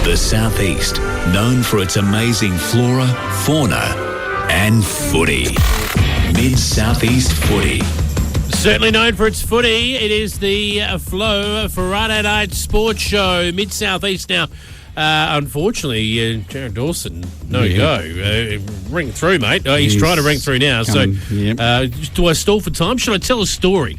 The Southeast, known for its amazing flora, fauna and footy. Mid-Southeast Footy. Certainly known for its footy. It is the Flow Friday Night Sports Show. Mid-Southeast now. Unfortunately, Jared Dawson, go. Ring through, mate. He's trying to ring through now. Do I stall for time? Should I tell a story?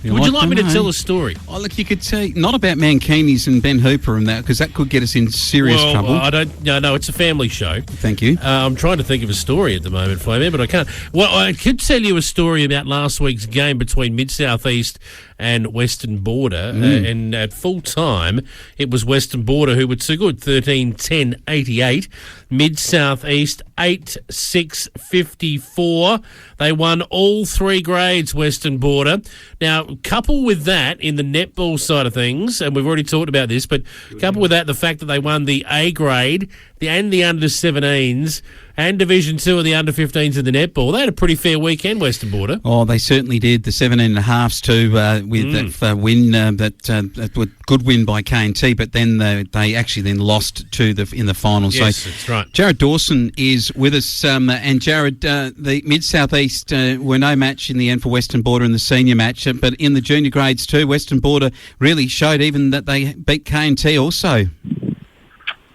Would you like me to tell a story? Oh, look, you could say not about Mankinis and Ben Hooper and that, because that could get us in serious trouble. I don't. No, it's a family show. Thank you. I'm trying to think of a story at the moment, Flamir, but I can't. Well, I could tell you a story about last week's game between Mid-Southeast and Western Border, and at full time, it was Western Border who were too good, 13-10-88. Mid-Southeast, 8-6-54. They won all three grades, Western Border. Now, couple with that in the netball side of things, and we've already talked about this, but couple with that the fact that they won the A grade and the under-17s and Division 2 of the under-15s in the netball. They had a pretty fair weekend, Western Border. Oh, they certainly did. The 17.5s too, with that win, that was good win by K&T, but then they actually then lost in the final. Yes, so that's right. Jared Dawson is with us, and Jared, the Mid-Southeast were no match in the end for Western Border in the senior match, but in the junior grades too, Western Border really showed even that they beat K&T also.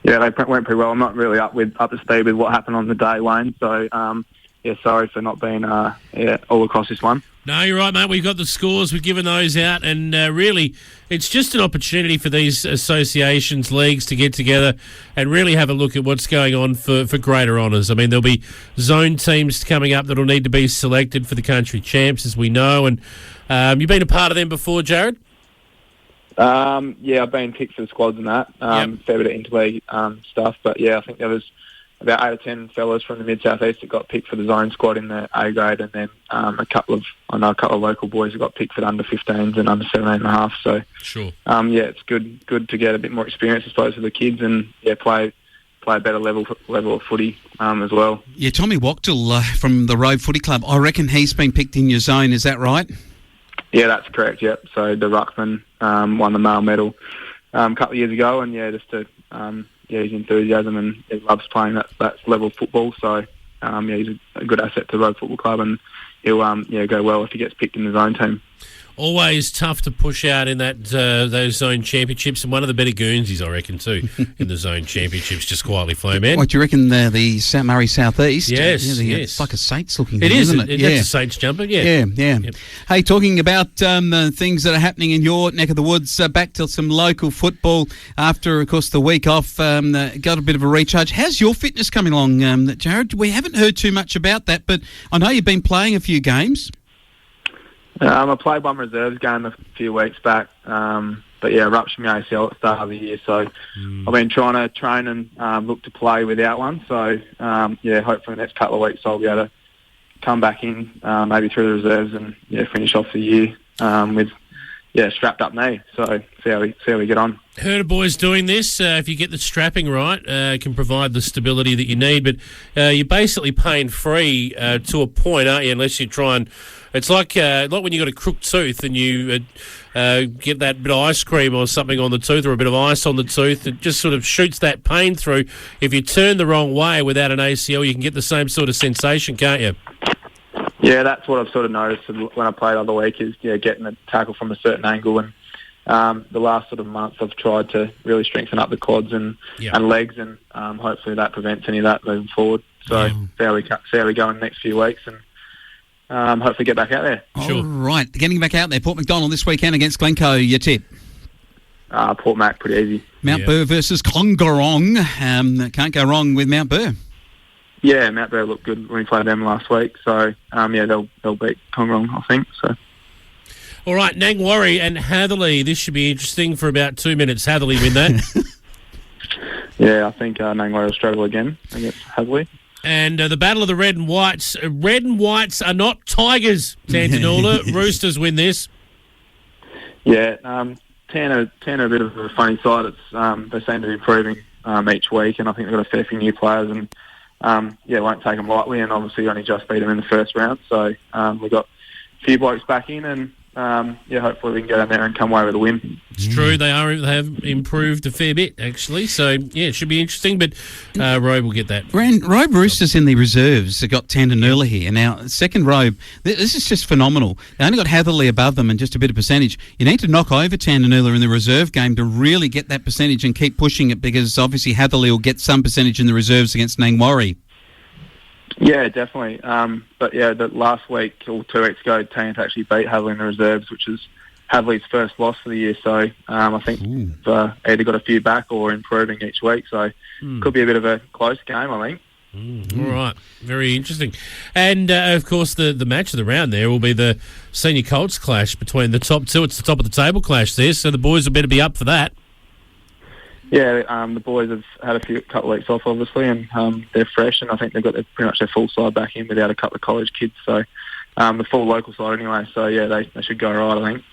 Yeah, they went pretty well. I'm not really up to speed with what happened on the day, Wayne. So, sorry for not being all across this one. No, you're right, mate. We've got the scores. We've given those out. And really, it's just an opportunity for these associations, leagues to get together and really have a look at what's going on for greater honours. I mean, there'll be zone teams coming up that will need to be selected for the country champs, as we know. And you've been a part of them before, Jared? I've been picked for the squads and that. Fair bit of interleague stuff, but I think there was about 8 or 10 fellas from the Mid-Southeast that got picked for the zone squad in the A grade, and then a couple of local boys that got picked for the under-15s and under-17.5. So, sure. It's good to get a bit more experience, I suppose, for the kids, and play a better level of footy as well. Yeah, Tommy Wachtel from the Robe Footy Club. I reckon he's been picked in your zone. Is that right? Yeah, that's correct. Yep. So the ruckman won the male medal a couple of years ago, and just to his enthusiasm, and he loves playing that level of football. So he's a good asset to the Robe Football Club, and he'll go well if he gets picked in the zone team. Always tough to push out in that those zone championships, and one of the better Guernseys, I reckon, too, in the zone championships. Just quietly, Flo, man. What do you reckon? The St Murray Southeast? Yes, It's like a Saints looking. It thing, is, isn't it? That's a Saints jumper. Yeah. Yep. Hey, talking about the things that are happening in your neck of the woods. Back to some local football after, of course, the week off. Got a bit of a recharge. How's your fitness coming along, Jared? We haven't heard too much about that, but I know you've been playing a few games. I played one reserves game a few weeks back, but ruptured my ACL at the start of the year, so I've been trying to train and look to play without one. So hopefully the next couple of weeks I'll be able to come back in, maybe through the reserves, and finish off the year with strapped up knee. So see how we get on. Heard of boys doing this. If you get the strapping right, can provide the stability that you need. But you're basically pain free to a point, aren't you? Unless you try and. It's like when you got a crooked tooth and you get that bit of ice cream or something on the tooth, or a bit of ice on the tooth. It just sort of shoots that pain through. If you turn the wrong way without an ACL, you can get the same sort of sensation, can't you? Yeah, that's what I've sort of noticed when I played the other week is getting the tackle from a certain angle. And the last sort of month I've tried to really strengthen up the quads and legs, and hopefully that prevents any of that moving forward. So see how we go in the next few weeks, and hopefully get back out there. Sure. All right, getting back out there. Port MacDonald this weekend against Glencoe. Your tip? Port Mac, pretty easy. Mount Burr versus Congarong. Can't go wrong with Mount Burr. Yeah, Mount Burr looked good when we played them last week. So, they'll beat Congarong, I think. So. All right, Nangwarry and Hatherley. This should be interesting for about 2 minutes. Hatherley win that. Yeah, I think Nangwarry will struggle again against Hatherley. And the Battle of the Red and Whites. Red and Whites are not Tigers, Tantanoola. Roosters win this. Yeah, Tan are a bit of a funny side. It's they seem to be improving each week, and I think they've got a fair few new players, and won't take them lightly, and obviously only just beat them in the first round. So we've got a few blokes back in, and hopefully we can get in there and come away with a win. It's true. They have improved a fair bit, actually. So, yeah, it should be interesting, but Robe will get that. Robe Roosters in the reserves have got Tandanoola here. Now, second Robe, this is just phenomenal. They only got Hatherley above them and just a bit of percentage. You need to knock over Tandanoola in the reserve game to really get that percentage and keep pushing it, because obviously Hatherley will get some percentage in the reserves against Nangwarry. Yeah, definitely. The last week or 2 weeks ago, Tant actually beat Hatherley in the reserves, which is Hadley's first loss for the year. So I think they've either got a few back or improving each week. So could be a bit of a close game, I think. All right. Very interesting. And, of course, the match of the round there will be the Senior Colts clash between the top two. It's the top of the table clash there, so the boys will better be up for that. Yeah, the boys have had a couple of weeks off, obviously, and they're fresh, and I think they've got pretty much their full side back in without a couple of college kids. So the full local side anyway. So, yeah, they should go right, I think.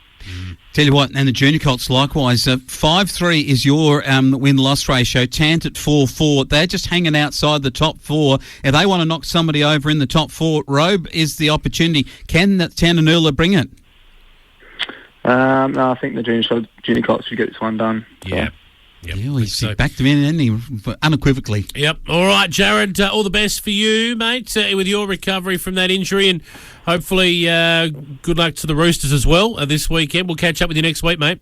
Tell you what, and the junior Colts likewise. 5-3 is your win-loss ratio. Tant at 4-4. They're just hanging outside the top four. If they want to knock somebody over in the top four, Robe is the opportunity. Can Tandanoola bring it? No, I think the junior Colts should get this one done. Yeah. So. Yep, he backed them in, didn't he? Unequivocally. Yep. All right, Jared, all the best for you, mate, with your recovery from that injury, and hopefully good luck to the Roosters as well this weekend. We'll catch up with you next week, mate.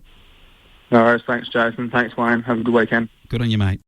No worries. Thanks, Jason. Thanks, Wayne. Have a good weekend. Good on you, mate.